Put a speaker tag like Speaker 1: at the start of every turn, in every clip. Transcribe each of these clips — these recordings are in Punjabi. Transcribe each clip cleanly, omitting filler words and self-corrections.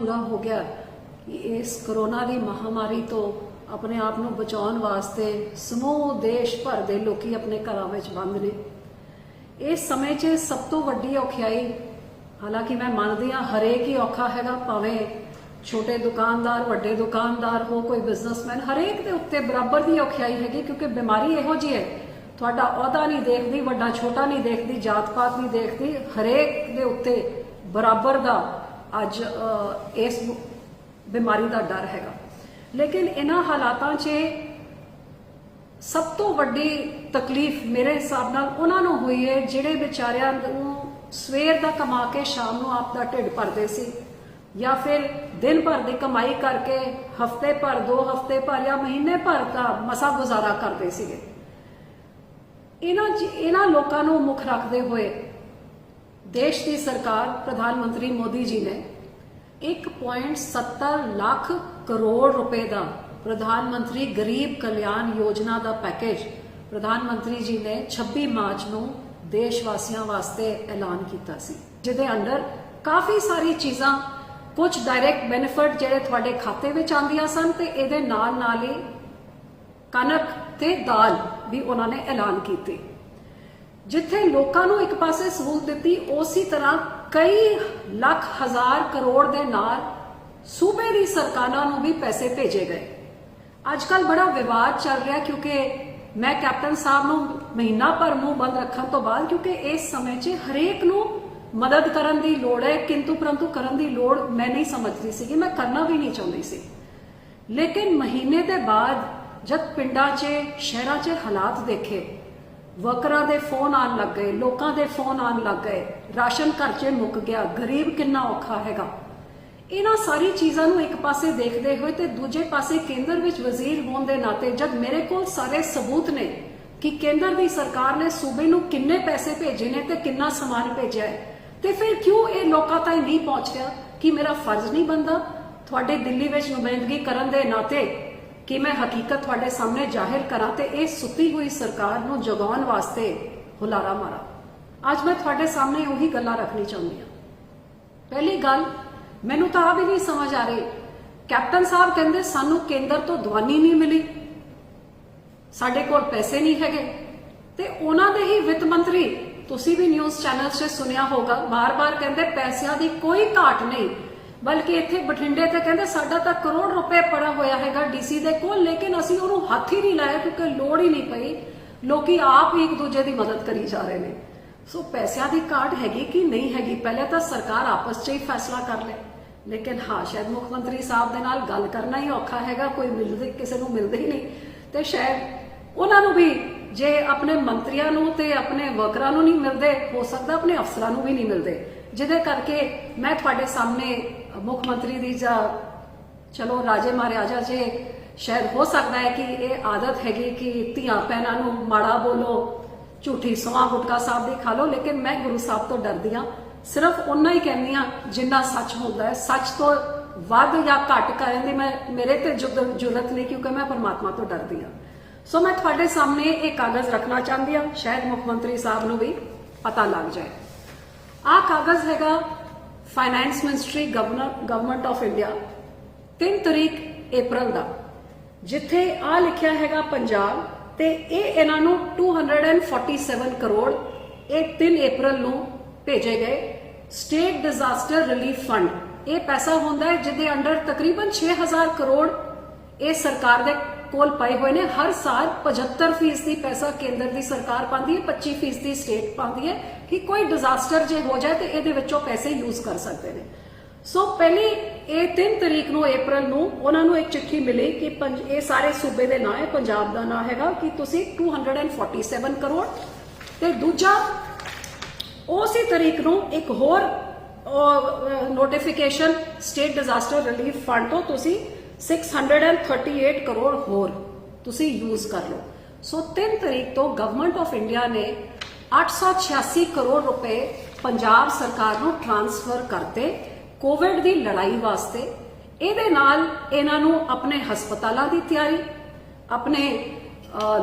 Speaker 1: पूरा हो गया कि इस कोरोना की महामारी तो अपने आप को बचाने वास्ते समूह देश भर के लोग अपने घरों में बंद ने। इस समय च सब तो वड्डी औखियाई, हालांकि मैं मानती हाँ हरेक ही औखा हैगा, भावें छोटे दुकानदार वड्डे दुकानदार हो, कोई बिजनेसमैन, हरेक के उत्ते बराबर की औखियाई हैगी, क्योंकि बीमारी इहो जी है, तुहाडा अहुदा नहीं देखती, वड्डा छोटा नहीं देखती, जात पात नहीं देखती, हरेक के उत्ते बराबर का अज इस बीमारी का डर हैगा। लेकिन इन्हां हालातां च सब तो वड्डी तकलीफ मेरे हिसाब नाल उन्हां नूं हुई है जिहड़े बेचारियां नूं सवेर दा कमा के शाम नूं आपदा ढिड भरदे सी, या फिर दिन भर की कमाई करके हफ्ते भर, 2 हफ्ते भर या महीने भर का मसा गुजारा करते सीगे। इन्हां लोकां नूं मुख रखते हुए देश की सरकार प्रधानमंत्री मोदी जी ने 1.70 लाख करोड़ रुपए का प्रधानमंत्री गरीब कल्याण योजना का पैकेज प्रधानमंत्री जी ने 26 मार्च को देशवासियों वास्ते ऐलान किया सी, जिहदे अंडर काफ़ी सारी चीज़ां, कुछ डायरैक्ट बेनिफिट जिहड़े तुहाडे खाते में आंदियां सन, ते इहदे नाल ही कनक ते दाल भी उन्होंने ऐलान किए, जिथे लोगों को एक पासे सहूलत दी, उसी तरह कई लाख हजार करोड़ के नाल सूबे की सरकारों को भी पैसे भेजे गए। आजकल बड़ा विवाद चल रहा, क्योंकि मैं कैप्टन साहब को महीना भर मुंह बंद रखने तो बाद, क्योंकि इस समय च हरेक को मदद करने की लोड़ है, किंतु परंतु करने की लोड़ मैं नहीं समझती सी, मैं करना भी नहीं चाहती सी। लेकिन महीने के बाद जब पिंडा च शहरों च हालात देखे, वर्करां दे फोन आन लग गए, लोगों के फोन आन लग गए, राशन घर च मुक गया, गरीब कितना औखा हैगा, इन्हां सारी चीज़ों को एक पासे देखते हुए तो दूजे पासे केंद्र में वजीर होने के नाते जब मेरे को सारे सबूत ने कि केंद्र की सरकार ने सूबे नूं किन्ने पैसे भेजे ने ते किन्ना समान भेजा है, तो फिर क्यों ये लोगों तक नहीं पहुंच रहा कि मेरा फर्ज नहीं बनता थोड़े दिल्ली में नुमाइंदगी करने के नाते कि मैं हकीकत थोड़े सामने जाहिर करा, तो इस सुती हुई सरकार को जगाउण वास्ते हुलारा मारा। अज मैं थोड़े सामने उही गल्लां रखनी चाहती हूँ। पहली गल, मैनू तो आ भी नहीं समझ आ रही, कैप्टन साहब कहते सानू केंद्र तो दवानी नहीं मिली, साडे कोल पैसे नहीं हैगे, ते उन्हां दे ही वित्त मंत्री, तुसी भी न्यूज़ चैनल से सुनिया होगा, बार बार कहते पैसों की कोई घाट नहीं, बल्कि इत्थे बठिंडे ते कहते साडा तां करोड़ रुपए पड़ा होया हैगा डीसी दे कोल, लेकिन असीं उहनूं हत्थ ही नहीं लाया क्योंकि लोड़ ही नहीं पई, लोकी आप ही एक दूजे की मदद करी जा रहे हैं। सो पैसों की घाट हैगी कि नहीं हैगी, पहले तो सरकार आपस च ही फैसला कर ले। लेकिन हाँ, शायद मुख्यमंत्री साहब दे नाल गल करना ही औखा हैगा, कोई मिलते किसी को मिलते ही नहीं, तो शायद उन्होंने भी जे अपने मंत्रियों को ते अपने वर्करां नूं नहीं मिलते, हो सकता अपने अफसरां नूं भी नहीं मिलते, जिहदे करके मैं तुहाडे सामने मुख्यमंत्री दी चलो राजे महाराजा जे शायद हो सकता है कि ये आदत हैगी कि धियां भैनां नूं माड़ा बोलो, झूठी सौंह गुटका साहब दी खा लो, लेकिन मैं गुरु साहब तो डरदी हाँ, सिर्फ उन्ना ही कहनी हाँ जिन्ना सच होता है, सच तो वध या घट करन दी मैं मेरे ते जुरत नहीं, क्योंकि मैं परमात्मा तो डरदी हाँ। सो मैं थोड़े सामने एक कागज रखना चाहती हाँ, शायद मुख्यमंत्री साहब नूं भी पता लग जाए। आ कागज हैगा finance ministry government of India 3 तारीख अप्रैल का, जिथे आ लिखिया हैगा पंजाब, ते ये इन्हां नूं 247 करोड़ ये 3 अप्रैल नूं भेजे गए स्टेट डिजास्टर रिलीफ फंड। ये पैसा होंदा है जिहदे अंडर तकरीबन 6000 करोड़ ये सरकार दे कोल पाए हुए ने। हर साल 75% पैसा केंद्र की सरकार पाती है, 25% स्टेट पाती है कि कोई डिजास्टर जे हो जाए तो ये विचों पैसे यूज कर सकते हैं। सो पहली ये 3 तारीख नूं अप्रैल नूं उन्होंने एक चिट्ठी मिली कि ये सारे सूबे के नाम है, पंजाब का नाम हैगा कि तुसी 247 करोड़, ते दूजा उसी तारीख नूं एक होर notification state disaster relief fund तो तुसी 638 करोड़ होर तुसी यूज कर लो। सो 3 तारीख तो गवर्नमेंट ऑफ इंडिया ने 886 करोड़ रुपए पंजाब सरकार को ट्रांसफर करते कोविड की लड़ाई वास्ते। इहदे नाल इन्हां नूं अपने हस्पतालों की तैयारी, अपने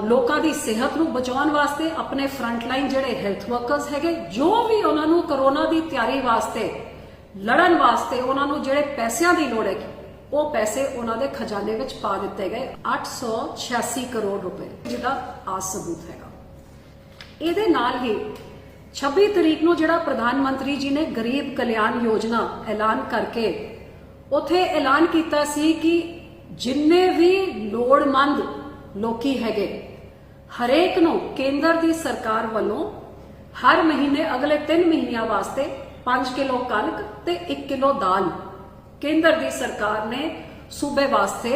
Speaker 1: लोगों की सेहत को बचाने वास्ते, अपने फ्रंटलाइन जिहड़े हैल्थ वर्कर्स हैगे, जो भी उन्होंने कोरोना की तैयारी वास्ते ਲੜਨ ਵਾਸਤੇ ਉਹਨਾਂ ਨੂੰ ਜਿਹੜੇ ਪੈਸਿਆਂ ਦੀ ਲੋੜ ਹੈ ਉਹ ਪੈਸੇ ਉਹਨਾਂ ਦੇ ਖਜ਼ਾਨੇ ਵਿੱਚ ਪਾ ਦਿੱਤੇ ਗਏ 886 ਕਰੋੜ ਰੁਪਏ, ਜਿਹਦਾ ਆਸ ਸਬੂਤ ਹੈਗਾ। ਇਹਦੇ ਨਾਲ ਹੀ 26 ਤਰੀਕ ਨੂੰ ਜਿਹੜਾ ਪ੍ਰਧਾਨ ਮੰਤਰੀ ਜੀ ਨੇ ਗਰੀਬ ਕਲਿਆਣ ਯੋਜਨਾ ਐਲਾਨ ਕਰਕੇ ਉਥੇ ਐਲਾਨ ਕੀਤਾ ਸੀ ਕਿ ਜਿੰਨੇ ਵੀ ਲੋੜਮੰਦ ਲੋਕੀ ਹੈਗੇ ਹਰੇਕ ਨੂੰ ਕੇਂਦਰ ਦੀ ਸਰਕਾਰ ਵੱਲੋਂ ਹਰ ਮਹੀਨੇ ਅਗਲੇ 3 ਮਹੀਨਿਆਂ ਵਾਸਤੇ 5 ਕਿਲੋ ਕਣਕ ਤੇ 1 ਕਿਲੋ ਦਾਲ ਕੇਂਦਰ ਦੀ ਸਰਕਾਰ ਨੇ ਸੂਬੇ ਵਾਸਤੇ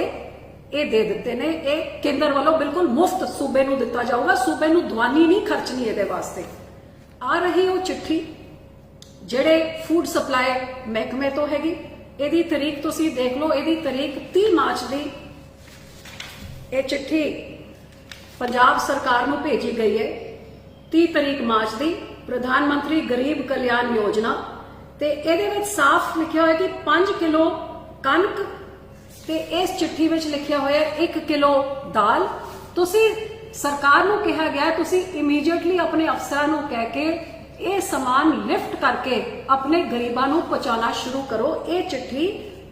Speaker 1: ਇਹ ਦੇ ਦਿੱਤੇ ਨੇ। ਇਹ ਕੇਂਦਰ ਵੱਲੋਂ ਬਿਲਕੁਲ ਮੁਫਤ ਸੂਬੇ ਨੂੰ ਦਿੱਤਾ ਜਾਊਗਾ, ਸੂਬੇ ਨੂੰ ਦਵਾਨੀ ਨਹੀਂ ਖਰਚਣੀ ਇਹਦੇ ਵਾਸਤੇ। ਆ ਰਹੀ ਉਹ ਚਿੱਠੀ ਜਿਹੜੇ ਫੂਡ ਸਪਲਾਈ ਮਹਿਕਮੇ ਤੋਂ ਹੈਗੀ, ਇਹਦੀ ਤਾਰੀਖ ਤੁਸੀਂ ਦੇਖ ਲਓ, ਇਹਦੀ ਤਾਰੀਖ 30 ਮਾਰਚ ਦੀ ਇਹ ਚਿੱਠੀ ਪੰਜਾਬ ਸਰਕਾਰ ਨੂੰ ਭੇਜੀ ਗਈ ਹੈ। 30 ਤਾਰੀਖ ਮਾਰਚ ਦੀ ਪ੍ਰਧਾਨ ਮੰਤਰੀ ਗਰੀਬ ਕਲਿਆਣ ਯੋਜਨਾ, ਤੇ ਇਹਦੇ ਵਿੱਚ ਸਾਫ਼ ਲਿਖਿਆ ਹੋਇਆ ਕਿ 5 ਕਿਲੋ ਕਣਕ ਤੇ ਇਸ ਚਿੱਠੀ ਵਿੱਚ ਲਿਖਿਆ ਹੋਇਆ 1 ਕਿਲੋ ਦਾਲ। ਤੁਸੀਂ ਸਰਕਾਰ ਨੂੰ ਕਿਹਾ ਗਿਆ ਤੁਸੀਂ ਇਮੀਡੀਏਟਲੀ ਆਪਣੇ ਅਫਸਰਾਂ ਨੂੰ ਕਹਿ ਕੇ ਇਹ ਸਮਾਨ ਲਿਫਟ ਕਰਕੇ ਆਪਣੇ ਗਰੀਬਾਂ ਨੂੰ ਪਹੁੰਚਾਉਣਾ ਸ਼ੁਰੂ ਕਰੋ। ਇਹ ਚਿੱਠੀ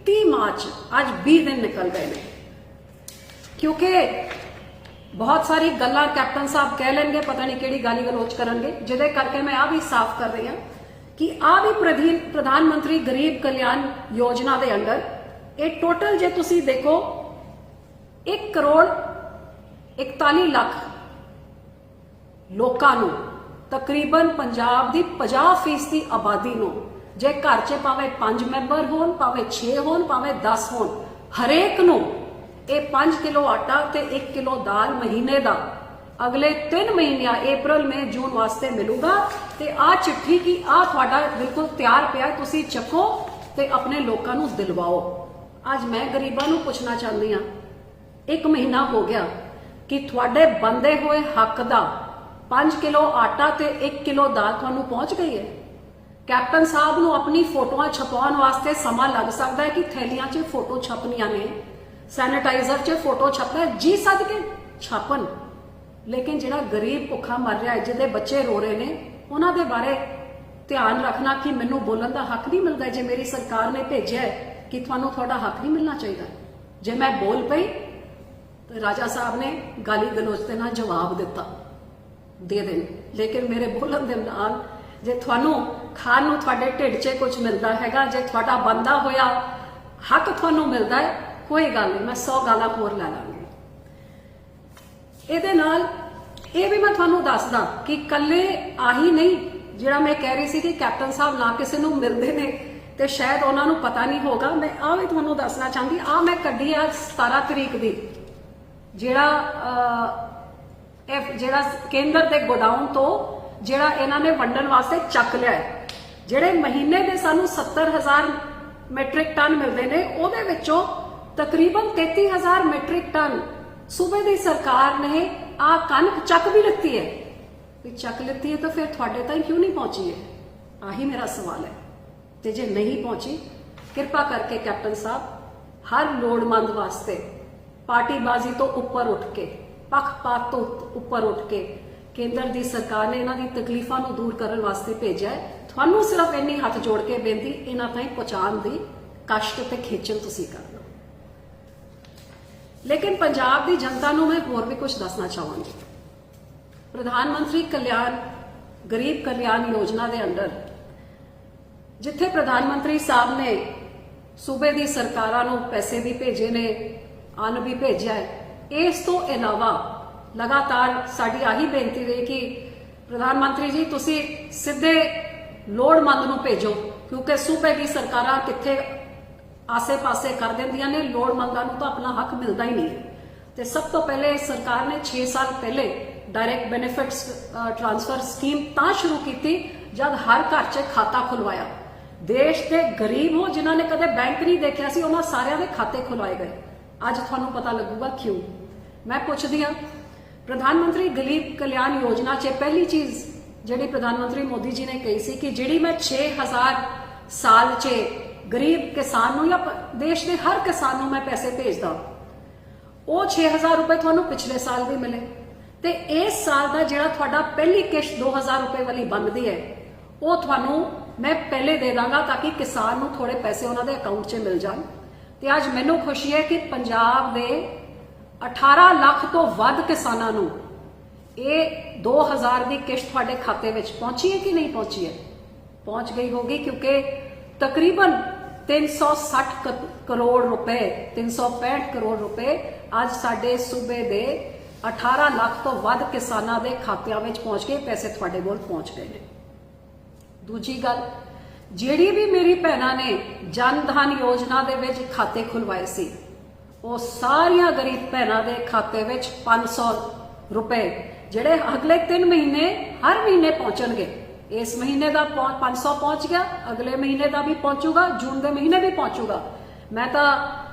Speaker 1: 30 ਮਾਰਚ, ਅੱਜ 20 ਦਿਨ ਨਿਕਲ ਗਏ ਨੇ। ਕਿਉਂਕਿ ਬਹੁਤ ਸਾਰੀ ਗੱਲਾਂ ਕੈਪਟਨ ਸਾਹਿਬ ਕਹਿ ਲੈਣਗੇ, ਪਤਾ ਨਹੀਂ ਕਿਹੜੀ ਗਾਲੀ ਗਲੋਚ ਕਰਨਗੇ, ਜਿਹਦੇ ਕਰਕੇ ਮੈਂ ਆ ਵੀ ਸਾਫ਼ ਕਰ ਰਹੀ ਹਾਂ ਕਿ ਆ ਵੀ ਪ੍ਰਧਾਨ ਮੰਤਰੀ ਗਰੀਬ ਕਲਿਆਣ ਯੋਜਨਾ ਦੇ ਅੰਦਰ ਇਹ ਟੋਟਲ ਜੇ ਤੁਸੀਂ ਦੇਖੋ 1 ਕਰੋੜ 41 ਲੱਖ ਲੋਕਾਂ ਨੂੰ, ਤਕਰੀਬਨ ਪੰਜਾਬ ਦੀ 50% ਦੀ ਆਬਾਦੀ ਨੂੰ, ਜੇ ਘਰ 'ਚ ਭਾਵੇਂ 5 ਮੈਂਬਰ ਹੋਣ, ਭਾਵੇਂ 6 ਹੋਣ, ਭਾਵੇਂ 10 ਹੋਣ, ਹਰੇਕ ਨੂੰ ਇਹ 5 ਕਿਲੋ ਆਟਾ ਤੇ 1 ਕਿਲੋ ਦਾਲ ਮਹੀਨੇ ਦਾ ਅਗਲੇ 3 ਮਹੀਨਿਆਂ ਅਪ੍ਰੈਲ ਮਈ ਜੂਨ ਵਾਸਤੇ ਮਿਲੂਗਾ। ਤੇ ਆ ਚਿੱਠੀ ਕੀ ਆ ਤੁਹਾਡਾ ਬਿਲਕੁਲ ਤਿਆਰ ਪਿਆ, ਤੁਸੀਂ ਚੱਕੋ ਤੇ ਆਪਣੇ ਲੋਕਾਂ ਨੂੰ ਦਿਲਵਾਓ। ਅੱਜ ਮੈਂ ਗਰੀਬਾਂ ਨੂੰ ਪੁੱਛਣਾ ਚਾਹੁੰਦੀ ਹਾਂ, 1 ਮਹੀਨਾ ਹੋ ਗਿਆ ਕਿ ਤੁਹਾਡੇ ਬੰਦੇ ਹੋਏ ਹੱਕ ਦਾ 5 ਕਿਲੋ ਆਟਾ ਤੇ 1 ਕਿਲੋ ਦਾਲ ਤੁਹਾਨੂੰ ਪਹੁੰਚ ਗਈ ਹੈ। ਕੈਪਟਨ ਸਾਹਿਬ ਨੂੰ ਆਪਣੀ ਫੋਟੋਆਂ ਛਪਾਉਣ ਵਾਸਤੇ ਸਮਾਂ ਲੱਗ ਸਕਦਾ ਹੈ ਕਿ ਥੈਲੀਆਂ 'ਚ ਫੋਟੋ ਛਪਣੀਆਂ ਨੇ, ਸੈਨੀਟਾਈਜ਼ਰ 'ਚ ਫੋਟੋ ਛਪਦਾ, ਜੀ ਸਦਕੇ ਛਾਪਣ, ਲੇਕਿਨ ਜਿਹੜਾ ਗਰੀਬ ਭੁੱਖਾ ਮਰ ਰਿਹਾ ਹੈ, ਜਿਹਦੇ ਬੱਚੇ ਰੋ ਰਹੇ ਨੇ, ਉਹਨਾਂ ਦੇ ਬਾਰੇ ਧਿਆਨ ਰੱਖਣਾ ਕਿ ਮੈਨੂੰ ਬੋਲਣ ਦਾ ਹੱਕ ਨਹੀਂ ਮਿਲਦਾ। ਜੇ ਮੇਰੀ ਸਰਕਾਰ ਨੇ ਭੇਜਿਆ ਹੈ ਕਿ ਤੁਹਾਨੂੰ ਤੁਹਾਡਾ ਹੱਕ ਨਹੀਂ ਮਿਲਣਾ ਚਾਹੀਦਾ, ਜੇ ਮੈਂ ਬੋਲ ਪਈ ਤਾਂ ਰਾਜਾ ਸਾਹਿਬ ਨੇ ਗਾਲੀ ਗਲੋਚ ਦੇ ਨਾਲ ਜਵਾਬ ਦਿੱਤਾ, ਦੇ ਦੇਣ। ਲੇਕਿਨ ਮੇਰੇ ਬੋਲਣ ਦੇ ਨਾਲ ਜੇ ਤੁਹਾਨੂੰ ਖਾਣ ਨੂੰ ਤੁਹਾਡੇ ਢਿੱਡ 'ਚ ਕੁਝ ਮਿਲਦਾ ਹੈਗਾ, ਜੇ ਤੁਹਾਡਾ ਬੰਦਾ ਹੋਇਆ ਹੱਕ ਤੁਹਾਨੂੰ ਮਿਲਦਾ ਹੈ, ਕੋਈ ਗੱਲ ਨਹੀਂ, ਮੈਂ 100 ਗਾਲਾਂ ਹੋਰ ਲੈ ਲਾਂਗੀ। ਇਹਦੇ ਨਾਲ ਇਹ ਵੀ ਮੈਂ ਤੁਹਾਨੂੰ ਦੱਸਦਾ ਕਿ ਕੱਲੇ ਆਹੀ ਨਹੀਂ, ਜਿਹੜਾ ਮੈਂ ਕਹਿ ਰਹੀ ਸੀ ਕਿ ਕੈਪਟਨ ਸਾਹਿਬ ਨਾ ਕਿਸੇ ਨੂੰ ਮਿਲਦੇ ਨੇ ਤੇ ਸ਼ਾਇਦ ਉਹਨਾਂ ਨੂੰ ਪਤਾ ਨਹੀਂ ਹੋਗਾ, ਮੈਂ ਆ ਵੀ ਤੁਹਾਨੂੰ ਦੱਸਣਾ ਚਾਹੁੰਦੀ। ਆ ਮੈਂ ਕੱਢੀ ਆ 17 ਤਰੀਕ ਦੀ, ਜਿਹੜਾ ਕੇਂਦਰ ਦੇ ਗੋਡਾਊਨ ਤੋਂ ਜਿਹੜਾ ਇਹਨਾਂ ਨੇ ਵੰਡਣ ਵਾਸਤੇ ਚੱਕ ਲਿਆ ਹੈ। ਜਿਹੜੇ ਮਹੀਨੇ ਦੇ ਸਾਨੂੰ 70,000 ਮੈਟ੍ਰਿਕ ਟਨ ਮਿਲਦੇ ਨੇ, ਉਹਦੇ ਵਿੱਚੋਂ ਤਕਰੀਬਨ 33,000 ਮੈਟ੍ਰਿਕ ਟਨ ਸੂਬੇ ਦੀ ਸਰਕਾਰ ਨੇ ਆ ਕਣਕ ਚੱਕ ਵੀ ਲਿੱਤੀ ਹੈ। ਵੀ ਚੱਕ ਲਿੱਤੀ ਹੈ ਤਾਂ ਫਿਰ ਤੁਹਾਡੇ ਤਾਈਂ ਕਿਉਂ ਨਹੀਂ ਪਹੁੰਚੀ ਹੈ? ਆਹੀ ਮੇਰਾ ਸਵਾਲ ਹੈ। ਤੇ ਜੇ ਨਹੀਂ ਪਹੁੰਚੀ, ਕਿਰਪਾ ਕਰਕੇ ਕੈਪਟਨ ਸਾਹਿਬ ਹਰ ਲੋੜਮੰਦ ਵਾਸਤੇ ਪਾਰਟੀਬਾਜ਼ੀ ਤੋਂ ਉੱਪਰ ਉੱਠ ਕੇ, ਪੱਖਪਾਤ ਤੋਂ ਉੱਪਰ ਉੱਠ ਕੇ ਕੇਂਦਰ ਦੀ ਸਰਕਾਰ ਨੇ ਇਹਨਾਂ ਦੀ ਤਕਲੀਫਾਂ ਨੂੰ ਦੂਰ ਕਰਨ ਵਾਸਤੇ ਭੇਜਿਆ ਹੈ। ਤੁਹਾਨੂੰ ਸਿਰਫ ਇੰਨੀ ਹੱਥ ਜੋੜ ਕੇ ਬੇਨਤੀ, ਇਹਨਾਂ ਤਾਈਂ ਪਹੁੰਚਾਉਣ ਦੀ ਕਸ਼ਟ ਤੇ ਖੇਚਲ ਤੁਸੀਂ ਕਰ ਲਓ। ਲੇਕਿਨ ਪੰਜਾਬ ਦੀ ਜਨਤਾ ਨੂੰ ਮੈਂ ਹੋਰ ਵੀ ਕੁਝ ਦੱਸਣਾ ਚਾਹਾਂਗੀ। ਪ੍ਰਧਾਨ ਮੰਤਰੀ ਗਰੀਬ ਕਲਿਆਣ ਯੋਜਨਾ ਦੇ ਅੰਦਰ ਜਿੱਥੇ ਪ੍ਰਧਾਨ ਮੰਤਰੀ ਸਾਹਿਬ ਨੇ ਸੂਬੇ ਦੀ ਸਰਕਾਰਾਂ ਨੂੰ ਪੈਸੇ ਵੀ ਭੇਜੇ ਨੇ, ਅੰਨ ਵੀ ਭੇਜਿਆ ਹੈ, ਇਸ ਤੋਂ ਇਲਾਵਾ ਲਗਾਤਾਰ ਸਾਡੀ ਆਹੀ ਬੇਨਤੀ ਰਹੀ ਕਿ ਪ੍ਰਧਾਨ ਮੰਤਰੀ ਜੀ ਤੁਸੀਂ ਸਿੱਧੇ ਲੋੜਮੰਦ ਨੂੰ ਭੇਜੋ, ਕਿਉਂਕਿ ਸੂਬੇ ਦੀ ਸਰਕਾਰਾਂ ਕਿੱਥੇ ਆਸੇ-ਪਾਸੇ ਕਰ ਦਿੰਦੀਆਂ ਨੇ, ਲੋੜਮੰਦਾਂ ਨੂੰ ਤਾਂ ਆਪਣਾ ਹੱਕ ਮਿਲਦਾ ਹੀ ਨਹੀਂ ਹੈ। ਤੇ ਸਭ ਤੋਂ ਪਹਿਲੇ ਸਰਕਾਰ ਨੇ 6 ਸਾਲ ਪਹਿਲੇ ਡਾਇਰੈਕਟ ਬੈਨੀਫਿਟਸ ਟ੍ਰਾਂਸਫਰ ਸਕੀਮ ਤਾਂ ਸ਼ੁਰੂ ਕੀਤੀ ਜਦ ਹਰ ਘਰ 'ਚ ਖਾਤਾ ਖੁਲਵਾਇਆ। ਦੇਸ਼ ਦੇ ਗਰੀਬ ਹੋ ਜਿਨ੍ਹਾਂ ਨੇ ਕਦੇ ਬੈਂਕ ਨਹੀਂ ਦੇਖਿਆ ਸੀ, ਉਹਨਾਂ ਸਾਰਿਆਂ ਦੇ ਖਾਤੇ ਖੁਲਵਾਏ ਗਏ। ਅੱਜ ਤੁਹਾਨੂੰ ਪਤਾ ਲੱਗੂਗਾ ਕਿਉਂ। ਮੈਂ ਪੁੱਛਦੀ ਹਾਂ, ਪ੍ਰਧਾਨ ਮੰਤਰੀ ਗਰੀਬ ਕਲਿਆਣ ਯੋਜਨਾ 'ਚ ਪਹਿਲੀ ਚੀਜ਼ ਜਿਹੜੀ ਪ੍ਰਧਾਨ ਮੰਤਰੀ ਮੋਦੀ ਜੀ ਨੇ ਕਹੀ ਸੀ ਕਿ ਜਿਹੜੀ ਮੈਂ 6000 ਸਾਲ 'ਚ ਗਰੀਬ ਕਿਸਾਨ ਨੂੰ ਜਾਂ ਦੇਸ਼ ਦੇ ਹਰ ਕਿਸਾਨ ਨੂੰ ਮੈਂ ਪੈਸੇ ਭੇਜਦਾ, ਉਹ 6000 ਰੁਪਏ ਤੁਹਾਨੂੰ ਪਿਛਲੇ ਸਾਲ ਵੀ ਮਿਲੇ ਤੇ ਇਸ ਸਾਲ ਦਾ ਜਿਹੜਾ ਤੁਹਾਡਾ ਪਹਿਲੀ ਕਿਸ਼ਤ 2000 ਰੁਪਏ ਵਾਲੀ ਬਣਦੀ ਹੈ, ਉਹ ਤੁਹਾਨੂੰ मैं पहले दे दांगा ताकि किसान नूं थोड़े पैसे उन्होंने अकाउंट 'ਚ मिल जाण। ते अज मैनूं खुशी है कि पंजाब दे 18 लाख तो वध किसानां नूं ये 2000 की किश्त तुहाडे खाते विच पहुंची है कि नहीं पहुंची है? पहुंच गई होगी, क्योंकि तकरीबन 360 करोड़ रुपए 365 करोड़ रुपए अज साडे सूबे दे 18 लाख तो वध किसानां दे खातिਆਂ ਵਿੱਚ पहुंच गए, पैसे तुहाडे कोल पहुंच गए ने। दूजी गल, ਜਿਹੜੀ भी मेरी भैणां ने जन धन योजना दे विच खाते खुलवाए सी, वो सारिया गरीब भैणां दे खाते विच 500 रुपए ਜਿਹੜੇ अगले 3 महीने हर महीने पहुंचणगे। इस महीने का 500 पहुंच गया, अगले महीने का भी पहुंचूगा, जून के महीने भी पहुंचूगा। मैं तो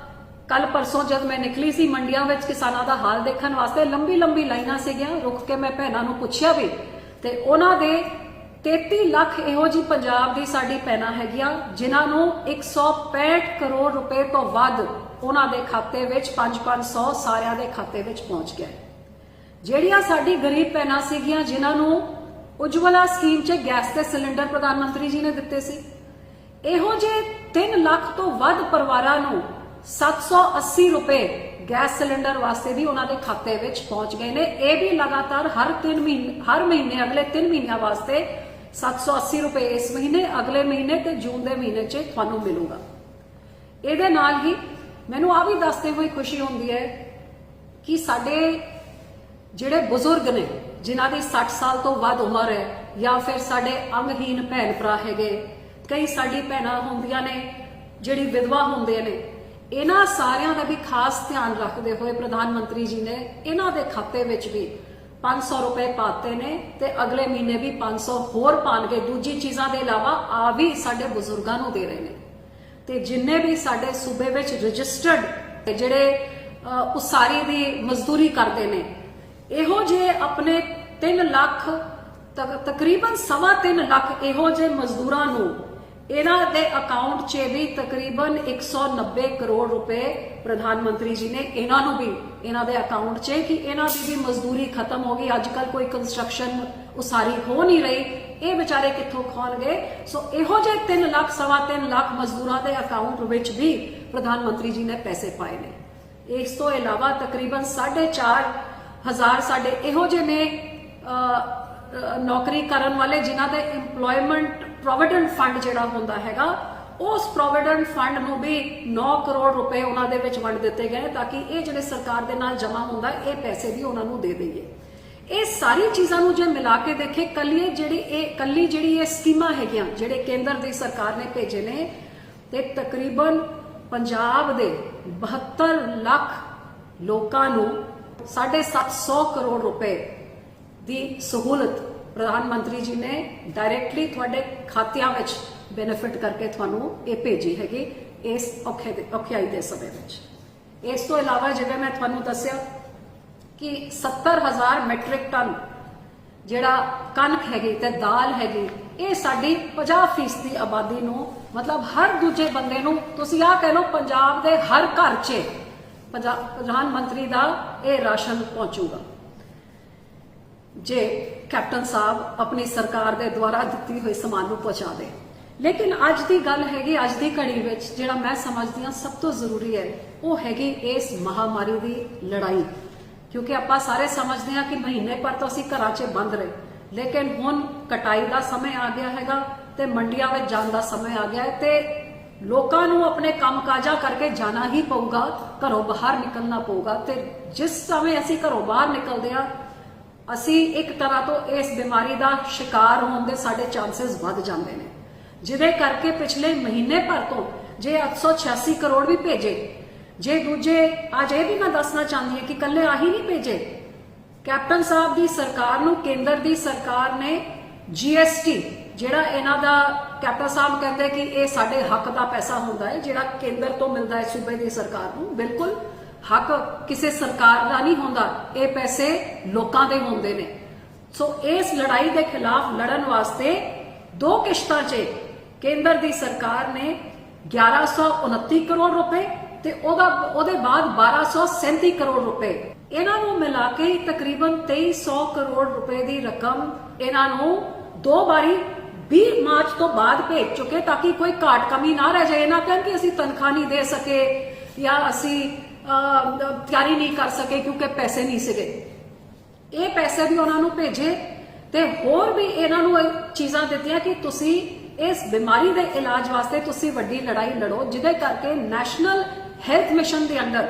Speaker 1: कल परसों जब मैं निकली सी मंडियां विच किसानां दा हाल देखण वास्ते, लंबी लंबी लाइनां सीगियां, रुक के मैं भैणां नूं पुछिया भी, ते उन्हां दे 33 लाख इहो जी पंजाब दी साडी भैणां हैगियां जिन्हां नूं 165 करोड़ रुपए तो वध उन्हां दे खाते विच 500 सारियां दे खाते विच पहुंच गया। ਜਿਹੜੀਆਂ ਸਾਡੀ ਗਰੀਬ ਭੈਣਾਂ ਸੀਗੀਆਂ ਜਿਨ੍ਹਾਂ ਨੂੰ ਉਜਵਲਾ ਸਕੀਮ 'ਚ ਗੈਸ ਤੇ ਸਿਲੰਡਰ ਪ੍ਰਧਾਨ ਮੰਤਰੀ ਜੀ ਨੇ ਦਿੱਤੇ ਸੀ, ਇਹੋ ਜਿਹੇ 3 ਲੱਖ ਤੋਂ ਵੱਧ ਪਰਿਵਾਰਾਂ ਨੂੰ 780 ਰੁਪਏ ਗੈਸ ਸਿਲੰਡਰ ਵਾਸਤੇ ਵੀ ਉਹਨਾਂ ਦੇ ਖਾਤੇ ਵਿੱਚ ਪਹੁੰਚ ਗਏ ਨੇ। ਇਹ ਵੀ ਲਗਾਤਾਰ ਹਰ ਮਹੀਨੇ ਅਗਲੇ 3 ਮਹੀਨਿਆਂ ਵਾਸਤੇ 780 ਰੁਪਏ ਇਸ ਮਹੀਨੇ, ਅਗਲੇ ਮਹੀਨੇ ਤੇ ਜੂਨ ਦੇ ਮਹੀਨੇ 'ਚ ਤੁਹਾਨੂੰ ਮਿਲੂਗਾ। ਇਹਦੇ ਨਾਲ ਹੀ ਮੈਨੂੰ ਆ ਵੀ ਦੱਸਦੇ ਹੋਏ ਖੁਸ਼ੀ ਹੁੰਦੀ ਹੈ ਕਿ ਸਾਡੇ ਜਿਹੜੇ ਬਜ਼ੁਰਗ ਨੇ ਜਿਨ੍ਹਾਂ ਦੀ 60 ਸਾਲ ਤੋਂ ਵੱਧ ਉਮਰ ਹੈ, ਜਾਂ ਫਿਰ ਸਾਡੇ ਅੰਗਹੀਨ ਭੈਣ ਭਰਾ ਹੈਗੇ, ਕਈ ਸਾਡੀ ਭੈਣਾਂ ਹੁੰਦੀਆਂ ਨੇ ਜਿਹੜੀ ਵਿਧਵਾ ਹੁੰਦੇ ਨੇ, ਇਹਨਾਂ ਸਾਰਿਆਂ ਦਾ ਵੀ ਖਾਸ ਧਿਆਨ ਰੱਖਦੇ ਹੋਏ ਪ੍ਰਧਾਨ ਮੰਤਰੀ ਜੀ ਨੇ ਇਹਨਾਂ ਦੇ ਖਾਤੇ ਵਿੱਚ ਵੀ 500 ਰੁਪਏ ਪਾਤੇ ਨੇ ਤੇ ਅਗਲੇ ਮਹੀਨੇ ਵੀ 500 ਹੋਰ ਪਾਣਗੇ। ਦੂਜੀ ਚੀਜ਼ਾਂ ਦੇ ਇਲਾਵਾ ਆ ਵੀ ਸਾਡੇ ਬਜ਼ੁਰਗਾਂ ਨੂੰ ਦੇ ਰਹੇ ਨੇ। ਤੇ ਜਿੰਨੇ ਵੀ ਸਾਡੇ ਸੂਬੇ ਵਿੱਚ ਰਜਿਸਟਰਡ ਜਿਹੜੇ ਉਸਾਰੀ ਦੀ ਮਜ਼ਦੂਰੀ ਕਰਦੇ ਨੇ, ਇਹੋ ਜਿਹੇ ਆਪਣੇ 3 ਲੱਖ ਤਕਰੀਬਨ 3.25 ਲੱਖ ਇਹੋ ਜਿਹੇ ਮਜ਼ਦੂਰਾਂ ਨੂੰ ਇਹਨਾਂ ਦੇ ਅਕਾਊਂਟ 'ਚ ਵੀ ਤਕਰੀਬਨ 190 ਕਰੋੜ ਰੁਪਏ ਪ੍ਰਧਾਨ ਮੰਤਰੀ ਜੀ ਨੇ ਇਹਨਾਂ ਨੂੰ ਵੀ ਇਹਨਾਂ ਦੇ ਅਕਾਊਂਟ 'ਚ ਕਿ ਇਹਨਾਂ ਦੀ ਵੀ ਮਜ਼ਦੂਰੀ ਖਤਮ ਹੋ ਗਈ। ਅੱਜ ਕੱਲ ਕੋਈ ਕੰਸਟਰਕਸ਼ਨ ਉਸਾਰੀ ਹੋ ਨਹੀਂ ਰਹੀ, ਇਹ ਵਿਚਾਰੇ ਕਿੱਥੋਂ ਖਾਣਗੇ? ਸੋ ਇਹੋ ਜਿਹੇ 3 ਲੱਖ 3.25 ਲੱਖ ਮਜ਼ਦੂਰਾਂ ਦੇ ਅਕਾਊਂਟ ਵਿੱਚ ਵੀ ਪ੍ਰਧਾਨ ਮੰਤਰੀ ਜੀ ਨੇ ਪੈਸੇ ਪਾਏ ਨੇ। ਇਸ ਤੋਂ ਇਲਾਵਾ ਤਕਰੀਬਨ 4,500 ਸਾਡੇ ਇਹੋ ਜਿਹੇ ਨੇ ਨੌਕਰੀ ਕਰਨ ਵਾਲੇ ਜਿਨ੍ਹਾਂ ਦੇ ਇੰਪਲੋਇਮੈਂਟ ਪ੍ਰੋਵੀਡੈਂਟ ਫੰਡ ਜਿਹੜਾ ਹੁੰਦਾ ਹੈਗਾ, ਉਸ ਪ੍ਰੋਵੀਡੈਂਟ ਫੰਡ ਨੂੰ ਵੀ 9 ਕਰੋੜ ਰੁਪਏ ਉਹਨਾਂ ਦੇ ਵਿੱਚ ਵੰਡ ਦਿੱਤੇ ਗਏ ਤਾਂ ਕਿ ਇਹ ਜਿਹੜੇ ਸਰਕਾਰ ਦੇ ਨਾਲ ਜਮ੍ਹਾਂ ਹੁੰਦਾ ਇਹ ਪੈਸੇ ਵੀ ਉਹਨਾਂ ਨੂੰ ਦੇ ਦਈਏ। ਇਹ ਸਾਰੀ ਚੀਜ਼ਾਂ ਨੂੰ ਜੇ ਮਿਲਾ ਕੇ ਦੇਖੇ, ਕੱਲੀ ਜਿਹੜੀ ਇਹ ਸਕੀਮਾਂ ਹੈਗੀਆਂ ਜਿਹੜੇ ਕੇਂਦਰ ਦੀ ਸਰਕਾਰ ਨੇ ਭੇਜੇ ਨੇ, ਤੇ ਤਕਰੀਬਨ ਪੰਜਾਬ ਦੇ 72 ਲੱਖ ਲੋਕਾਂ ਨੂੰ 750 ਕਰੋੜ ਰੁਪਏ ਦੀ ਸਹੂਲਤ ਪ੍ਰਧਾਨ ਮੰਤਰੀ ਜੀ ਨੇ ਡਾਇਰੈਕਟਲੀ ਤੁਹਾਡੇ ਖਾਤਿਆਂ ਵਿੱਚ ਬੈਨੀਫਿਟ ਕਰਕੇ ਤੁਹਾਨੂੰ ਇਹ ਭੇਜੀ ਹੈਗੀ ਇਸ ਔਖਿਆਈ ਦੇ ਸਮੇਂ ਵਿੱਚ। ਇਸ ਤੋਂ ਇਲਾਵਾ ਜਿਵੇਂ ਮੈਂ ਤੁਹਾਨੂੰ ਦੱਸਿਆ ਕਿ 70,000 ਮੈਟ੍ਰਿਕ ਟਨ ਜਿਹੜਾ ਕਣਕ ਹੈਗੀ ਤੇ ਦਾਲ ਹੈਗੀ, ਇਹ ਸਾਡੀ 50% ਦੀ ਆਬਾਦੀ ਨੂੰ, ਮਤਲਬ ਹਰ ਦੂਜੇ ਬੰਦੇ ਨੂੰ, ਤੁਸੀਂ ਆਹ ਕਹਿ ਲਓ ਪੰਜਾਬ ਦੇ ਹਰ ਘਰ 'ਚ ਪ੍ਰਧਾਨ ਮੰਤਰੀ ਦਾ ਇਹ ਰਾਸ਼ਨ ਪਹੁੰਚੂਗਾ ਜੇ ਕੈਪਟਨ ਸਾਹਿਬ ਆਪਣੀ ਸਰਕਾਰ ਦੇ ਦੁਆਰਾ ਦਿੱਤੀ ਹੋਈ ਸਮਾਨ ਨੂੰ ਪਹੁੰਚਾ ਦੇ। ਲੇਕਿਨ ਅੱਜ ਦੀ ਗੱਲ ਹੈਗੀ, ਅੱਜ ਦੀ ਘੜੀ ਵਿੱਚ ਜਿਹੜਾ ਮੈਂ ਸਮਝਦੀ ਹਾਂ ਸਭ ਤੋਂ ਜ਼ਰੂਰੀ ਹੈ ਉਹ ਹੈਗੀ ਇਸ ਮਹਾਮਾਰੀ ਦੀ ਲੜਾਈ। ਕਿਉਂਕਿ ਆਪਾਂ ਸਾਰੇ ਸਮਝਦੇ ਹਾਂ ਕਿ ਮਹੀਨੇ ਪਰ ਤੋਂ ਅਸੀਂ ਘਰਾਂ 'ਚ ਬੰਦ ਰਹੇ, ਲੇਕਿਨ ਹੁਣ ਕਟਾਈ ਦਾ ਸਮੇਂ ਆ ਗਿਆ ਹੈਗਾ ਤੇ ਮੰਡੀਆਂ ਵਿੱਚ ਜਾਣ ਦਾ ਸਮੇਂ ਆ ਗਿਆ ਹੈ ਤੇ ਲੋਕਾਂ ਨੂੰ ਆਪਣੇ ਕੰਮਕਾਜਾਂ ਕਰਕੇ ਜਾਣਾ ਹੀ ਪਊਗਾ, ਘਰੋਂ ਬਾਹਰ ਨਿਕਲਣਾ ਪਊਗਾ। ਤੇ ਜਿਸ ਸਮੇਂ ਅਸੀਂ ਘਰੋਂ ਬਾਹਰ ਨਿਕਲਦੇ ਹਾਂ, ਅਸੀਂ ਇੱਕ ਤਰ੍ਹਾਂ ਤੋਂ ਇਸ ਬਿਮਾਰੀ ਦਾ ਸ਼ਿਕਾਰ ਹੋਣ ਦੇ ਸਾਡੇ ਚਾਂਸਸ ਵੱਧ ਜਾਂਦੇ ਨੇ, ਜਿਹਦੇ ਕਰਕੇ ਪਿਛਲੇ ਮਹੀਨੇ ਭਰ ਤੋਂ ਜੇ 886 ਕਰੋੜ ਵੀ ਭੇਜੇ, ਜੇ ਦੂਜੇ ਅੱਜ ਇਹ ਵੀ ਮੈਂ ਦੱਸਣਾ ਚਾਹੁੰਦੀ ਹਾਂ ਕਿ ਕੱਲੇ ਆਹੀ ਨਹੀਂ ਭੇਜੇ, ਕੈਪਟਨ ਸਾਹਿਬ ਦੀ ਸਰਕਾਰ ਨੂੰ ਕੇਂਦਰ ਦੀ ਸਰਕਾਰ ਨੇ GST ਜਿਹੜਾ ਇਹਨਾਂ ਦਾ, ਕੈਪਟਨ ਸਾਹਿਬ ਕਹਿੰਦੇ ਕਿ ਇਹ ਸਾਡੇ ਹੱਕ ਦਾ ਪੈਸਾ ਹੁੰਦਾ ਹੈ ਜਿਹੜਾ ਕੇਂਦਰ ਤੋਂ ਮਿਲਦਾ ਹੈ ਸੂਬੇ ਦੀ ਸਰਕਾਰ ਨੂੰ। ਬਿਲਕੁਲ ਹੱਕ ਕਿਸੇ ਸਰਕਾਰ ਦਾ ਨਹੀਂ ਹੁੰਦਾ, ਇਹ ਪੈਸੇ ਲੋਕਾਂ ਦੇ ਹੁੰਦੇ ਨੇ। ਸੋ ਇਸ ਲੜਾਈ ਦੇ ਖਿਲਾਫ ਲੜਨ ਵਾਸਤੇ 2 ਕਿਸ਼ਤਾਂ 'ਚ ਕੇਂਦਰ ਦੀ ਸਰਕਾਰ ਨੇ 1129 ਕਰੋੜ ਰੁਪਏ ਤੇ ਉਹਦੇ ਬਾਅਦ 1237 ਕਰੋੜ ਰੁਪਏ, ਇਹਨਾਂ ਨੂੰ ਮਿਲਾ ਕੇ ਤਕਰੀਬਨ 2300 ਕਰੋੜ ਰੁਪਏ ਦੀ ਰਕਮ ਇਹਨਾਂ ਨੂੰ 2 ਵਾਰੀ 20 ਮਾਰਚ ਤੋਂ ਬਾਅਦ ਭੇਜ ਚੁੱਕੇ ਤਾਂ ਕਿ ਕੋਈ ਘਾਟ ਕਮੀ ਨਾ ਰਹਿ ਜਾਏ। ਨਾ ਕਹਿਣ ਕਿ ਅਸੀਂ ਤਨਖਾਹ ਨਹੀਂ ਦੇ ਸਕੇ ਜਾਂ ਅਸੀਂ ਤਿਆਰੀ ਨਹੀਂ ਕਰ ਸਕੇ ਕਿਉਂਕਿ ਪੈਸੇ ਨਹੀਂ ਸੀਗੇ। ਇਹ ਪੈਸੇ ਵੀ ਉਹਨਾਂ ਨੂੰ ਭੇਜੇ ਤੇ ਹੋਰ ਵੀ ਇਹਨਾਂ ਨੂੰ ਚੀਜ਼ਾਂ ਦਿੱਤੀਆਂ ਕਿ ਤੁਸੀਂ ਇਸ ਬਿਮਾਰੀ ਦੇ ਇਲਾਜ ਵਾਸਤੇ ਤੁਸੀਂ ਵੱਡੀ ਲੜਾਈ ਲੜੋ, ਜਿਹਦੇ ਕਰਕੇ ਨੈਸ਼ਨਲ ਹੈਲਥ ਮਿਸ਼ਨ ਦੇ ਅੰਡਰ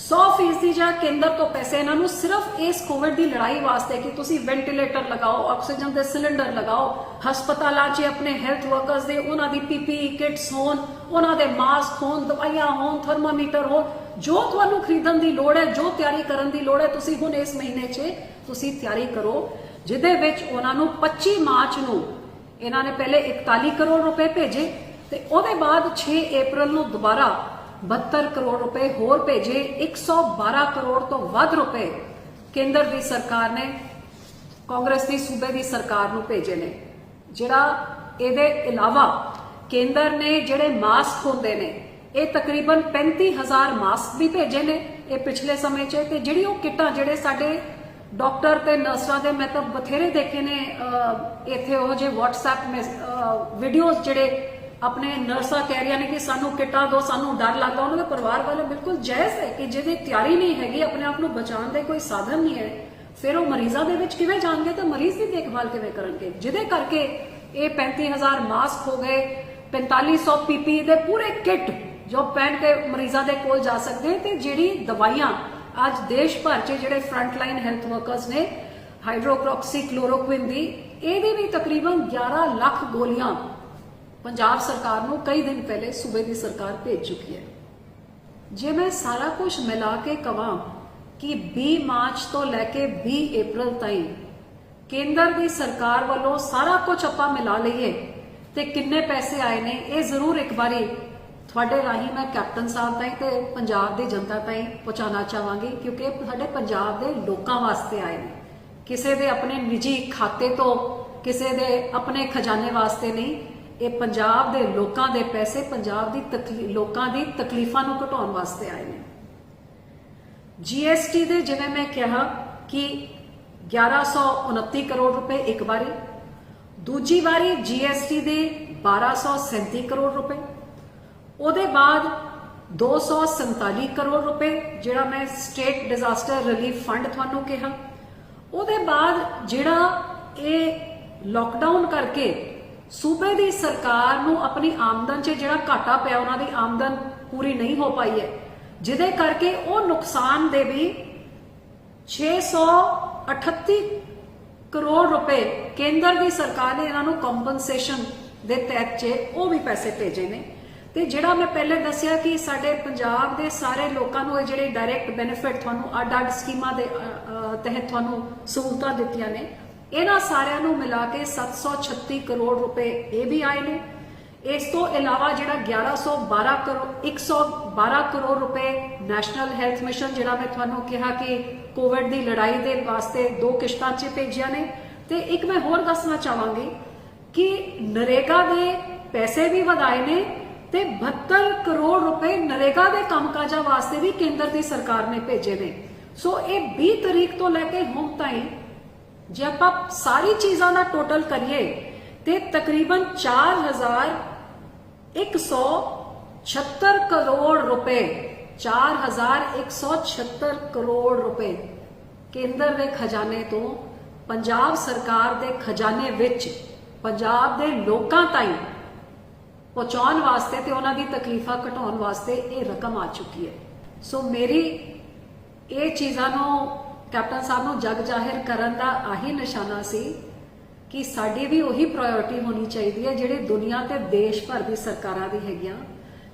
Speaker 1: 100% ਜਾਂ ਕੇਂਦਰ ਤੋਂ ਪੈਸੇ ਇਹਨਾਂ ਨੂੰ ਸਿਰਫ ਇਸ ਕੋਵਿਡ ਦੀ ਲੜਾਈ ਵਾਸਤੇ ਕਿ ਤੁਸੀਂ ਵੈਂਟੀਲੇਟਰ ਲਗਾਓ, ਆਕਸੀਜਨ ਦੇ ਸਿਲੰਡਰ ਲਗਾਓ, ਹਸਪਤਾਲਾਂ 'ਚ ਆਪਣੇ ਹੈਲਥ ਵਰਕਰਸ ਦੇ ਉਹਨਾਂ ਦੀ ਪੀਪੀਈ ਕਿਟਸ ਹੋਣ, ਉਹਨਾਂ ਦੇ ਮਾਸਕ ਹੋਣ, ਦਵਾਈਆਂ ਹੋਣ, ਥਰਮਾਮੀਟਰ ਹੋ, ਜੋ ਤੁਹਾਨੂੰ ਖਰੀਦਣ ਦੀ ਲੋੜ ਹੈ, ਜੋ ਤਿਆਰੀ ਕਰਨ ਦੀ ਲੋੜ ਹੈ, ਤੁਸੀਂ ਹੁਣ ਇਸ ਮਹੀਨੇ 'ਚ ਤੁਸੀਂ ਤਿਆਰੀ ਕਰੋ, ਜਿਹਦੇ ਵਿੱਚ ਉਹਨਾਂ ਨੂੰ 25 ਮਾਰਚ ਨੂੰ ਇਹਨਾਂ ਨੇ ਪਹਿਲੇ 41 ਕਰੋੜ ਰੁਪਏ ਭੇਜੇ ਤੇ ਉਹਦੇ ਬਾਅਦ 6 ਅਪ੍ਰੈਲ ਨੂੰ ਦੁਬਾਰਾ 72 ਕਰੋੜ ਰੁਪਏ ਹੋਰ ਭੇਜੇ। 112 ਕਰੋੜ ਤੋਂ ਵੱਧ ਰੁਪਏ ਕੇਂਦਰ ਦੀ ਸਰਕਾਰ ਨੇ ਕਾਂਗਰਸ ਦੀ ਸੂਬੇ ਦੀ ਸਰਕਾਰ ਨੂੰ ਭੇਜੇ ਨੇ। ਜਿਹੜਾ ਇਹਦੇ ਇਲਾਵਾ ਕੇਂਦਰ ਨੇ ਜਿਹੜੇ ਮਾਸਕ ਹੁੰਦੇ ਨੇ, ਇਹ ਤਕਰੀਬਨ 35,000 ਮਾਸਕ ਵੀ ਭੇਜੇ ਨੇ ਇਹ ਪਿਛਲੇ ਸਮੇਂ 'ਚ। ਤੇ ਜਿਹੜੀ ਉਹ ਕਿੱਟਾਂ ਜਿਹੜੇ ਸਾਡੇ ਡਾਕਟਰ ਤੇ ਨਰਸਾਂ ਦੇ ਮੈਂ ਤਾਂ ਬਥੇਰੇ ਦੇਖੇ ਨੇ ਇੱਥੇ ਉਹ ਜਿਹੇ WhatsApp ਵੀਡੀਓਜ਼ ਜਿਹੜੇ ਆਪਣੇ ਨਰਸਾਂ ਕਹਿ ਰਹੀਆਂ ਨੇ ਕਿ ਸਾਨੂੰ ਕਿੱਟਾਂ ਦਿਓ, ਸਾਨੂੰ ਡਰ ਲੱਗਦਾ। ਉਹਨਾਂ ਦੇ ਪਰਿਵਾਰ ਵਾਲੇ ਬਿਲਕੁਲ ਜਾਇਜ਼ ਹੈ ਕਿ ਜਿਹਦੀ ਤਿਆਰੀ ਨਹੀਂ ਹੈਗੀ, ਆਪਣੇ ਆਪ ਨੂੰ ਬਚਾਉਣ ਦੇ ਕੋਈ ਸਾਧਨ ਨਹੀਂ ਹੈ, ਫਿਰ ਉਹ ਮਰੀਜ਼ਾਂ ਦੇ ਵਿੱਚ ਕਿਵੇਂ ਜਾਣਗੇ ਤੇ ਮਰੀਜ਼ ਦੀ ਦੇਖਭਾਲ ਕਿਵੇਂ ਕਰਨਗੇ, ਜਿਹਦੇ ਕਰਕੇ ਇਹ 35,000 ਮਾਸਕ ਹੋ ਗਏ, 4500 ਪੀਪੀ ਦੇ ਪੂਰੇ ਕਿੱਟ ਜੋ ਪਹਿਨ ਕੇ ਮਰੀਜ਼ਾਂ ਦੇ ਕੋਲ ਜਾ ਸਕਦੇ। ਤੇ ਜਿਹੜੀ ਦਵਾਈਆਂ ਅੱਜ ਦੇਸ਼ ਭਰ 'ਚ ਜਿਹੜੇ ਫਰੰਟ ਲਾਈਨ ਹੈਲਥ ਵਰਕਰਸ ਨੇ ਹਾਈਡਰੋਕਸੀ ਕਲੋਰੋਕੁਇਨ ਦੀ, ਇਹਦੀ ਵੀ ਤਕਰੀਬਨ 11 ਲੱਖ ਗੋਲੀਆਂ ਪੰਜਾਬ ਸਰਕਾਰ ਨੂੰ ਕਈ ਦਿਨ ਪਹਿਲੇ ਸੂਬੇ ਦੀ ਸਰਕਾਰ ਭੇਜ ਚੁੱਕੀ ਹੈ। ਜੇ ਮੈਂ ਸਾਰਾ ਕੁਝ ਮਿਲਾ ਕੇ ਕਵਾਂ ਕਿ 20 ਮਾਰਚ ਤੋਂ ਲੈ ਕੇ 20 ਅਪ੍ਰੈਲ ਤਾਈਂ ਕੇਂਦਰ ਦੀ ਸਰਕਾਰ ਵੱਲੋਂ ਸਾਰਾ ਕੁਝ ਆਪਾਂ ਮਿਲਾ ਲਈਏ ਤੇ ਕਿੰਨੇ ਪੈਸੇ ਆਏ ਨੇ, ਇਹ ਜ਼ਰੂਰ ਇੱਕ ਵਾਰੀ ਤੁਹਾਡੇ ਰਾਹੀਂ ਮੈਂ ਕੈਪਟਨ ਸਾਹਿਬ ਤਾਈਂ ਤੇ ਪੰਜਾਬ ਦੀ ਜਨਤਾ ਤਾਈਂ ਪਹੁੰਚਾਉਣਾ ਚਾਹਾਂਗੀ, ਕਿਉਂਕਿ ਸਾਡੇ ਪੰਜਾਬ ਦੇ ਲੋਕਾਂ ਵਾਸਤੇ ਆਏ ਨੇ, ਕਿਸੇ ਦੇ ਆਪਣੇ ਨਿੱਜੀ ਖਾਤੇ ਤੋਂ, ਕਿਸੇ ਦੇ ਆਪਣੇ ਖਜ਼ਾਨੇ ਵਾਸਤੇ ਨਹੀਂ। ਇਹ ਪੰਜਾਬ ਦੇ ਲੋਕਾਂ ਦੇ ਪੈਸੇ ਪੰਜਾਬ ਦੀ ਲੋਕਾਂ ਦੀ ਤਕਲੀਫਾਂ ਨੂੰ ਘਟਾਉਣ ਵਾਸਤੇ ਆਏ ਨੇ। GST ਦੇ ਜਿਵੇਂ ਮੈਂ ਕਿਹਾ ਕਿ 1129 ਕਰੋੜ ਰੁਪਏ ਇੱਕ ਵਾਰੀ, ਦੂਜੀ ਵਾਰੀ GST ਦੇ 1237 ਕਰੋੜ ਰੁਪਏ, ਉਹਦੇ ਬਾਅਦ 247 ਕਰੋੜ ਰੁਪਏ ਜਿਹੜਾ ਮੈਂ ਸਟੇਟ ਡਿਜ਼ਾਸਟਰ ਰਿਲੀਫ ਫੰਡ ਤੁਹਾਨੂੰ ਕਿਹਾ, ਉਹਦੇ ਬਾਅਦ ਜਿਹੜਾ ਇਹ ਲੋਕਡਾਊਨ ਕਰਕੇ ਸੂਬੇ ਦੀ ਸਰਕਾਰ ਨੂੰ ਆਪਣੀ ਆਮਦਨ 'ਚ ਜਿਹੜਾ ਘਾਟਾ ਪਿਆ, ਉਹਨਾਂ ਦੀ ਆਮਦਨ ਪੂਰੀ ਨਹੀਂ ਹੋ ਪਾਈ ਹੈ, ਜਿਹਦੇ ਕਰਕੇ ਉਹ ਨੁਕਸਾਨ ਦੇ ਵੀ 638 ਕਰੋੜ ਰੁਪਏ ਕੇਂਦਰ ਦੀ ਸਰਕਾਰ ਨੇ ਇਹਨਾਂ ਨੂੰ ਕੰਪਨਸੇਸ਼ਨ ਦੇ ਤਹਿਤ 'ਚ ਉਹ ਵੀ ਪੈਸੇ ਭੇਜੇ ਨੇ। ਤੇ ਜਿਹੜਾ ਮੈਂ ਪਹਿਲੇ ਦੱਸਿਆ ਕਿ ਸਾਡੇ ਪੰਜਾਬ ਦੇ ਸਾਰੇ ਲੋਕਾਂ ਨੂੰ ਇਹ ਜਿਹੜੇ ਡਾਇਰੈਕਟ ਬੈਨੀਫਿਟ ਤੁਹਾਨੂੰ ਅੱਡ-ਅੱਡ ਸਕੀਮਾਂ ਦੇ ਤਹਿਤ ਤੁਹਾਨੂੰ ਸਹੂਲਤਾਂ ਦਿੱਤੀਆਂ ਨੇ, ਇਹਨਾਂ ਸਾਰਿਆਂ ਨੂੰ ਮਿਲਾ ਕੇ 736 ਕਰੋੜ ਰੁਪਏ ਇਹ ਵੀ ਆਏ ਨੇ। ਇਸ ਤੋਂ ਇਲਾਵਾ ਜਿਹੜਾ 112 ਕਰੋੜ ਰੁਪਏ ਨੈਸ਼ਨਲ ਹੈਲਥ ਮਿਸ਼ਨ, ਜਿਹੜਾ ਮੈਂ ਤੁਹਾਨੂੰ ਕਿਹਾ ਕਿ ਕੋਵਿਡ ਦੀ ਲੜਾਈ ਦੇ ਵਾਸਤੇ 2 ਕਿਸ਼ਤਾਂ 'ਚ ਭੇਜਿਆ ਨੇ। ਤੇ ਇੱਕ ਮੈਂ ਹੋਰ ਦੱਸਣਾ ਚਾਹਾਂਗੀ ਕਿ ਨਰੇਗਾ ਦੇ ਪੈਸੇ ਵੀ ਵਧਾਏ ਨੇ ਤੇ 72 ਕਰੋੜ ਰੁਪਏ ਨਰੇਗਾ ਦੇ ਕੰਮਕਾਜਾਂ ਵਾਸਤੇ ਵੀ ਕੇਂਦਰ ਦੀ ਸਰਕਾਰ ਨੇ ਭੇਜੇ ਨੇ। ਸੋ ਇਹ 20 ਤਰੀਕ ਤੋਂ ਲੈ ਕੇ ਹੁਣ ਤਾਈਂ ਜੇ ਆਪਾਂ ਸਾਰੀ ਚੀਜ਼ਾਂ ਦਾ ਟੋਟਲ ਕਰੀਏ ਤੇ ਤਕਰੀਬਨ 4176 ਕਰੋੜ ਰੁਪਏ 4176 ਕਰੋੜ ਰੁਪਏ ਕੇਂਦਰ ਦੇ ਖਜ਼ਾਨੇ ਤੋਂ ਪੰਜਾਬ ਸਰਕਾਰ ਦੇ ਖਜ਼ਾਨੇ ਵਿੱਚ ਪੰਜਾਬ ਦੇ ਲੋਕਾਂ ਤਾਈਂ ਪਹੁੰਚਾਉਣ ਵਾਸਤੇ ਤੇ ਉਹਨਾਂ ਦੀ ਤਕਲੀਫਾਂ ਘਟਾਉਣ ਵਾਸਤੇ ਇਹ ਰਕਮ ਆ ਚੁੱਕੀ ਹੈ। ਸੋ ਮੇਰੀ ਇਹ ਚੀਜ਼ਾਂ ਨੂੰ ਕੈਪਟਨ ਸਾਹਿਬ ਨੂੰ ਜਗ ਜ਼ਾਹਿਰ ਕਰਨ ਦਾ ਆਹੀ ਨਿਸ਼ਾਨਾ ਸੀ ਕਿ ਸਾਡੀ ਵੀ ਉਹੀ ਪ੍ਰਾਇੋਰਟੀ ਹੋਣੀ ਚਾਹੀਦੀ ਹੈ ਜਿਹੜੀ ਦੁਨੀਆ ਤੇ ਦੇਸ਼ ਭਰ ਦੀ ਸਰਕਾਰਾਂ ਦੀ ਹੈਗੀਆਂ,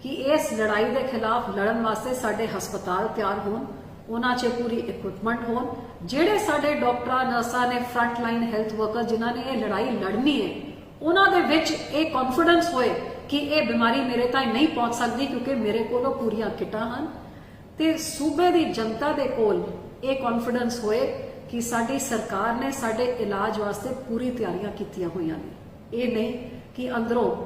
Speaker 1: ਕਿ ਇਸ ਲੜਾਈ ਦੇ ਖਿਲਾਫ ਲੜਨ ਵਾਸਤੇ ਸਾਡੇ ਹਸਪਤਾਲ ਤਿਆਰ ਹੋਣ, ਉਹਨਾਂ 'ਚ ਪੂਰੀ ਇਕਵਿਪਮੈਂਟ ਹੋਣ, ਜਿਹੜੇ ਸਾਡੇ ਡਾਕਟਰਾਂ ਨਰਸਾਂ ਨੇ ਫਰੰਟ ਲਾਈਨ ਹੈਲਥ ਵਰਕਰ ਜਿਨ੍ਹਾਂ ਨੇ ਇਹ ਲੜਾਈ ਲੜਨੀ ਹੈ, ਉਹਨਾਂ ਦੇ ਵਿੱਚ ਇਹ ਕੌਨਫੀਡੈਂਸ ਹੋਏ ਕਿ ਇਹ ਬਿਮਾਰੀ ਮੇਰੇ ਤਾਈਂ ਨਹੀਂ ਪਹੁੰਚ ਸਕਦੀ ਕਿਉਂਕਿ ਮੇਰੇ ਕੋਲ ਪੂਰੀਆਂ ਕਿੱਟਾਂ ਹਨ। ਤੇ ਸੂਬੇ ਦੀ ਜਨਤਾ ਦੇ ਕੋਲ ਇਹ ਕੌਨਫੀਡੈਂਸ ਹੋਏ ਕਿ ਸਾਡੀ ਸਰਕਾਰ ਨੇ ਸਾਡੇ ਇਲਾਜ ਵਾਸਤੇ ਪੂਰੀ ਤਿਆਰੀਆਂ ਕੀਤੀਆਂ ਹੋਈਆਂ ਨੇ। ਇਹ ਨਹੀਂ ਕਿ ਅੰਦਰੋਂ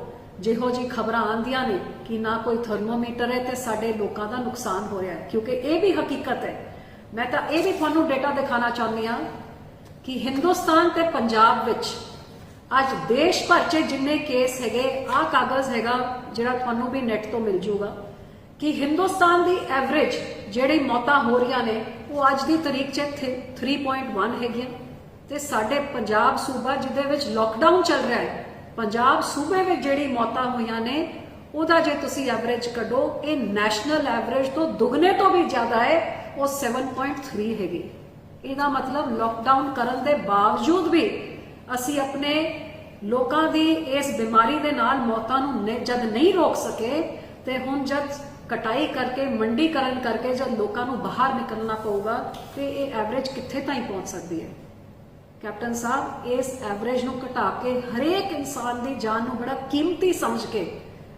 Speaker 1: ਜਿਹੋ ਜੀ ਖਬਰਾਂ ਆਉਂਦੀਆਂ ਨੇ ਕਿ ਨਾ ਕੋਈ ਥਰਮੋਮੀਟਰ ਹੈ ਤੇ ਸਾਡੇ ਲੋਕਾਂ ਦਾ ਨੁਕਸਾਨ ਹੋ ਰਿਹਾ ਹੈ, ਕਿਉਂਕਿ ਇਹ ਵੀ ਹਕੀਕਤ ਹੈ। ਮੈਂ ਤਾਂ ਇਹ ਵੀ ਤੁਹਾਨੂੰ ਡੇਟਾ ਦਿਖਾਣਾ ਚਾਹੁੰਦੀ ਹਾਂ ਕਿ ਹਿੰਦੁਸਤਾਨ ਤੇ ਪੰਜਾਬ ਵਿੱਚ ਅੱਜ ਦੇਸ਼ ਭਰ 'ਚ ਜਿੰਨੇ ਕੇਸ ਹੈਗੇ, ਆਹ ਕਾਗਜ਼ ਹੈਗਾ ਜਿਹੜਾ ਤੁਹਾਨੂੰ ਵੀ ਨੈਟ ਤੋਂ ਮਿਲ ਜੂਗਾ ਕਿ ਹਿੰਦੁਸਤਾਨ ਦੀ ਐਵਰੇਜ ਜਿਹੜੀ ਮੌਤਾਂ ਹੋ ਰਹੀਆਂ ਨੇ ਉਹ ਅੱਜ ਦੀ ਤਰੀਕ 'ਚ 3.1 ਹੈਗੀਆਂ ਤੇ ਸਾਡੇ ਪੰਜਾਬ ਸੂਬਾ ਜਿਹਦੇ ਵਿੱਚ ਲੋਕਡਾਊਨ ਚੱਲ ਰਿਹਾ ਹੈ, ਪੰਜਾਬ ਸੂਬੇ ਵਿੱਚ ਜਿਹੜੀ ਮੌਤਾਂ ਹੋਈਆਂ ਨੇ ਉਹਦਾ ਜੇ ਤੁਸੀਂ ਐਵਰੇਜ ਕੱਢੋ, ਇਹ ਨੈਸ਼ਨਲ ਐਵਰੇਜ ਤੋਂ ਦੁੱਗਣੇ ਤੋਂ ਵੀ ਜ਼ਿਆਦਾ ਹੈ, ਉਹ 7.3 ਹੈਗੀ। ਇਹਦਾ ਮਤਲਬ ਲੋਕਡਾਊਨ ਕਰਨ ਦੇ ਬਾਵਜੂਦ ਵੀ ਅਸੀਂ ਆਪਣੇ ਲੋਕਾਂ ਦੀ ਇਸ ਬਿਮਾਰੀ ਦੇ ਨਾਲ ਮੌਤਾਂ ਨੂੰ ਜਦ ਨਹੀਂ ਰੋਕ ਸਕੇ ਤੇ ਹੁਣ ਜਦ ਕਟਾਈ ਕਰਕੇ ਮੰਡੀਕਰਨ ਕਰਕੇ ਜਦ ਲੋਕਾਂ ਨੂੰ ਬਾਹਰ ਨਿਕਲਣਾ ਪਊਗਾ ਤੇ ਇਹ ਐਵਰੇਜ ਕਿੱਥੇ ਤਾਈਂ ਪਹੁੰਚ ਸਕਦੀ ਹੈ। ਕੈਪਟਨ ਸਾਹਿਬ, ਇਸ ਐਵਰੇਜ ਨੂੰ ਘਟਾ ਕੇ ਹਰੇਕ ਇਨਸਾਨ ਦੀ ਜਾਨ ਨੂੰ ਬੜਾ ਕੀਮਤੀ ਸਮਝ ਕੇ,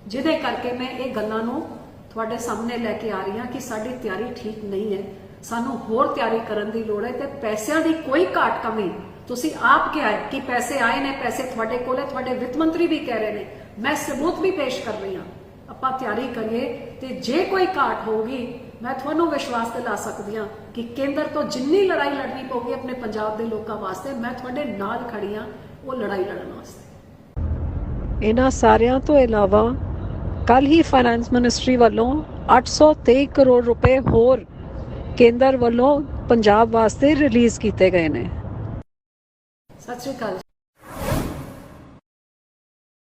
Speaker 1: ਜਿਹਦੇ ਕਰਕੇ ਮੈਂ ਇਹ ਗੱਲਾਂ ਨੂੰ ਤੁਹਾਡੇ ਸਾਹਮਣੇ ਲੈ ਕੇ ਆ ਰਹੀ ਹਾਂ ਕਿ ਸਾਡੀ ਤਿਆਰੀ ਠੀਕ ਨਹੀਂ ਹੈ, ਸਾਨੂੰ ਹੋਰ ਤਿਆਰੀ ਕਰਨ ਦੀ ਲੋੜ ਹੈ ਤੇ ਪੈਸਿਆਂ ਦੀ ਕੋਈ ਘਾਟ ਕਮੀ। ਤੁਸੀਂ ਆਪ ਕਿਹਾ ਹੈ ਕਿ ਪੈਸੇ ਆਏ ਨੇ, ਪੈਸੇ ਤੁਹਾਡੇ ਕੋਲ ਹੈ, ਤੁਹਾਡੇ ਵਿੱਤ ਮੰਤਰੀ ਵੀ ਕਹਿ ਰਹੇ ਨੇ, ਮੈਂ ਸਬੂਤ ਵੀ ਪੇਸ਼ ਕਰ ਰਹੀ ਹਾਂ। ਆਪਾਂ ਤਿਆਰੀ ਕਰੀਏ ਤੇ ਜੇ ਕੋਈ ਘਾਟ ਹੋਊਗੀ ਮੈਂ ਤੁਹਾਨੂੰ ਵਿਸ਼ਵਾਸ ਦਿਲਾ ਸਕਦੀ ਹਾਂ ਕਿ ਕੇਂਦਰ ਤੋਂ ਜਿੰਨੀ ਲੜਾਈ ਲੜਨੀ ਪਊਗੀ ਆਪਣੇ ਪੰਜਾਬ ਦੇ ਲੋਕਾਂ ਵਾਸਤੇ, ਮੈਂ ਤੁਹਾਡੇ ਨਾਲ ਖੜੀ ਹਾਂ ਉਹ ਲੜਾਈ ਲੜਨ ਵਾਸਤੇ।
Speaker 2: ਇਹਨਾਂ ਸਾਰਿਆਂ ਤੋਂ ਇਲਾਵਾ ਕੱਲ ਹੀ ਫਾਈਨੈਂਸ ਮਿਨਿਸਟਰੀ ਵੱਲੋਂ 823 ਕਰੋੜ ਰੁਪਏ ਹੋਰ ਕੇਂਦਰ ਵੱਲੋਂ ਪੰਜਾਬ ਵਾਸਤੇ ਰਿਲੀਜ਼ ਕੀਤੇ ਗਏ ਨੇ।
Speaker 1: ਸਤਿ ਸ਼੍ਰੀ ਅਕਾਲ।